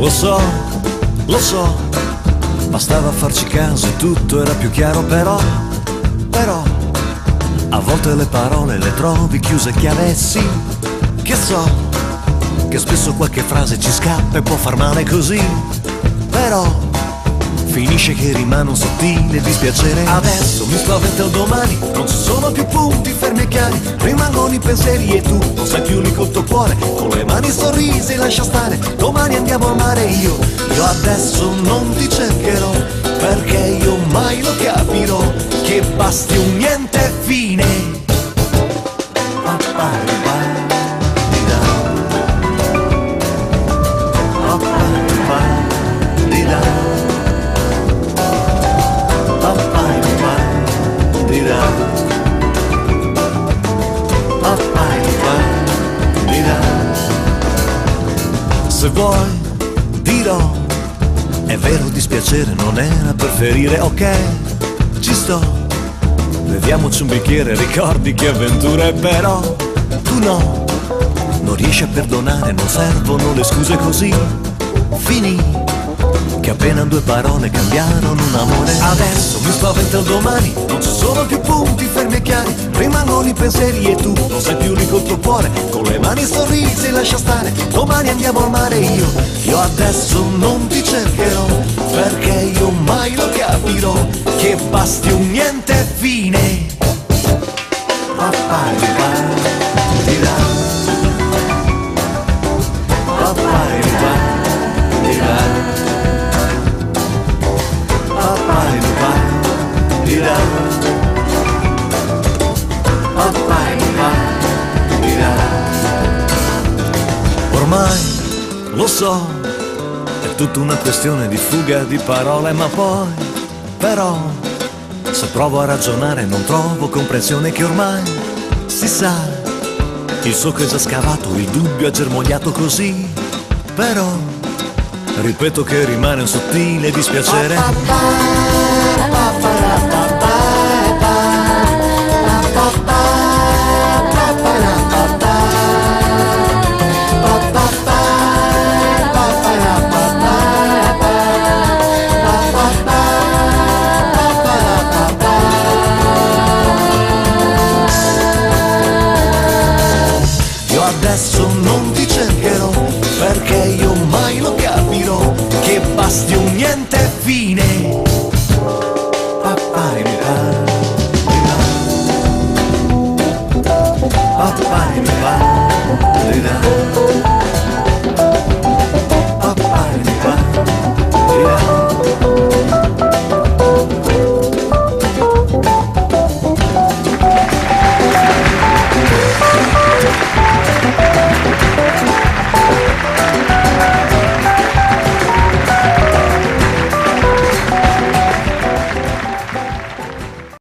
Lo so, bastava farci caso e tutto era più chiaro, però, a volte le parole le trovi chiuse a chiave, sì, che so, che spesso qualche frase ci scappa e può far male così, però finisce che rimane un sottile dispiacere. Adesso mi spaventa il domani, non ci sono più punti fermi e chiari, rimangono i pensieri e tu non sei più lì col tuo cuore, con le mani sorrisi lascia stare, domani andiamo al mare. Io adesso non ti cercherò, perché io mai lo capirò, che basti un niente fine. Se vuoi dirò, è vero dispiacere non era per ferire, ok, ci sto, beviamoci un bicchiere, ricordi che avventure, però tu no, non riesci a perdonare, non servono le scuse così, finì, che appena due parole cambiarono un amore. Adesso mi spaventa il domani, non ci sono più punti fermi e chiari, rimangono i pensieri e tu non sei più lì col tuo cuore, con le mani sorrisi lascia stare, domani andiamo al mare. Io adesso non ti cercherò, perché io mai lo capirò, che basti un niente fine. Ormai lo so, è tutta una questione di fuga di parole, ma poi, però, se provo a ragionare non trovo comprensione, che ormai si sa, il solco è già scavato, il dubbio è germogliato così, però, ripeto che rimane un sottile dispiacere. Adesso non ti cercherò, perché io mai lo capirò, che basti un niente fine.